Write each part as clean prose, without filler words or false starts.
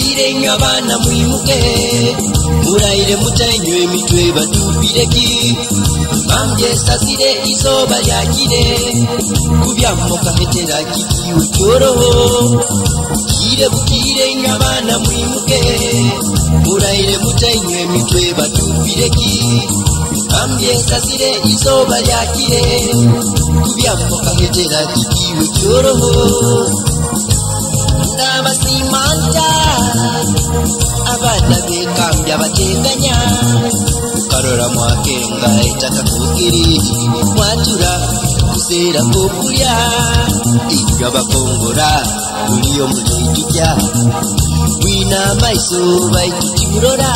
bukire nyabana mwimuke muraire mutanywe mitwe batubireki mambye sasire izoba lyakire kubyamuka hetera kikiwe cyoroho kire bukire nyabana mwimuke muraire mutanywe mitwe batubireki mambye sasire izoba lyakire kubyamuka hetera kikiwe cyoroho ndabasimanta abana bekambya bateganya karora mwakenga etaka kugiri mwatura kusera kokulya ibyo bakongora uliyo mutijja wina maiso baitutimurora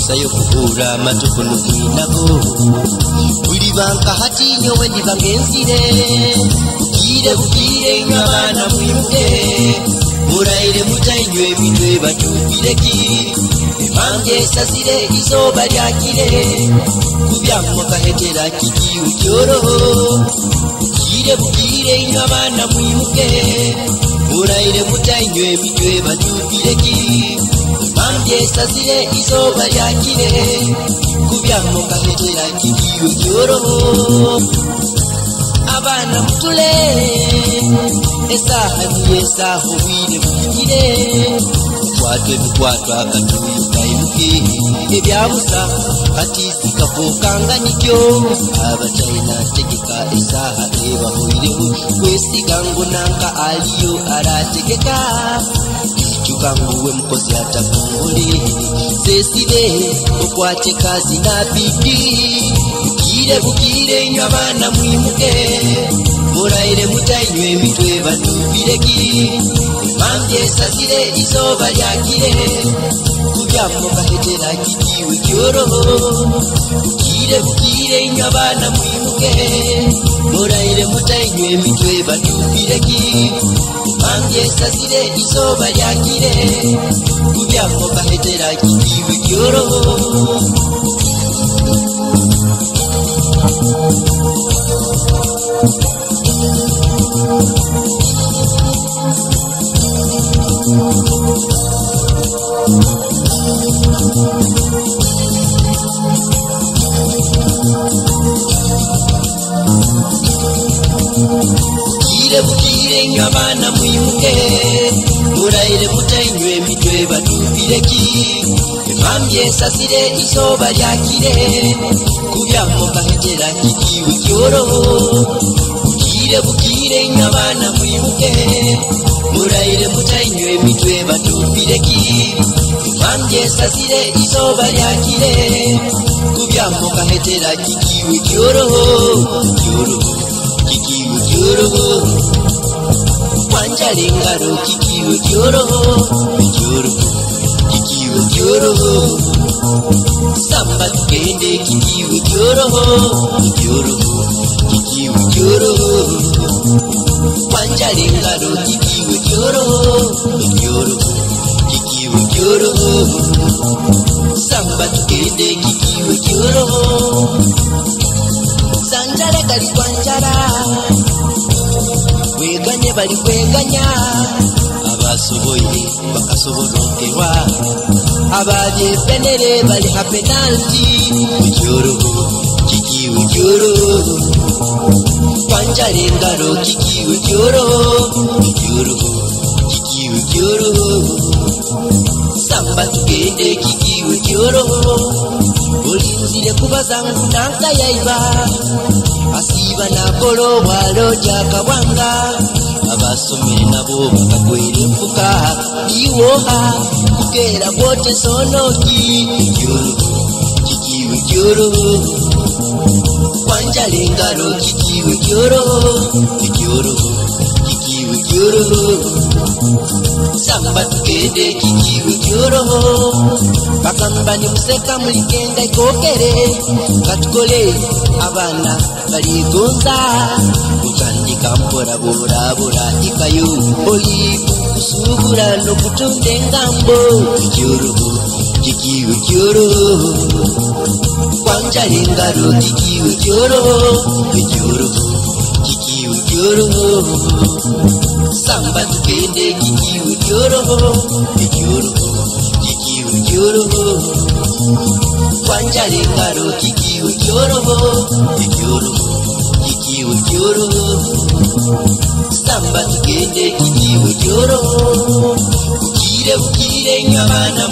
sayo kukura matukono kwinako buli banka hatinyo wendi bangenzire bukire nyabana mwimuke muraire mutanywe mitwe batubireki mambye sasire izoba lyakire kubyamuka hetera kikiwe cyoroho bukire nyabana mwimuke muraire mutanywe mitwe batubireki mambye sasire izoba lyakire kubyamuka hetera kikiwe cyoroho abana mutule esaha niyesaho bwire bugire kwatwe bikwatwa akatuyu kaimuke ebyabusa atisika kokanga nikyo abataina tegeka esaha ebahoireho kwesigango nanka aliyo arategeka ichukanguwe mkozi atakongole seside okwate kazi na bidii bukire nyabana mwimuke muraire mutanywe mitwe batubireki mambye sasire izoba lyakire kubyamuka hetera kikiwe cyoroho bukire nyabana mwimuke muraire mutanywe mitwe batubireki mambye sasire izoba lyakire kubyamuka hetera kikiwe cyoroho bukire nyabana mwimuke muraire mutanywe mitwe batubireki mambye sasire izoba lyakire kubyamuka hetera kikiwe cyoroho bukire nyabana mwimuke muraire mutanywe mitwe batubireki mambye sasire izoba lyakire kubyamuka hetera kikiwe cyoroho kikiwe cyoroho wanjale ngaro kikiwe cyoroho kikiwe cyoroho samba tugende kikiwe cyoroho kikiwe cyoroho wanjale ngaro kikiwe cyoroho kikiwe cyoroho samba tugende kikiwe cyoroho sanjala kali kwanjala weganye bali kweganya abasoboye bakasobolokerwa ababye penere bali ha penalty cyoroho kikiwe cyoroho kwanjale ngaro kikiwe cyoroho kikiwe cyoroho samba tugende kikiwe cyoroho olinzire kubazangu nanka yaiba asiba na polo walo jakabwanga abasomere nabo bakagwera enfuka iwoha kukera bote sonoki kikiwe cyoroho kwanjale ngaro kikiwe cyoroho kikiwe cyoroho samba tugende kikiwe cyoroho bakamba ni museka mulikenda ikokere katukole abana baligonza kutandika mpora bora ikayo oli kusubura no kutunde ngambo kikiwe cyoroho kwanjale ngaro kikiwe cyoroho kikiwe ikiuryoroho samba tugende kikiuryoroho kikiuryoroho kwanjale ngaro kikiuryoroho kikiuryoroho samba tugende kikiuryoroho ukire nyabana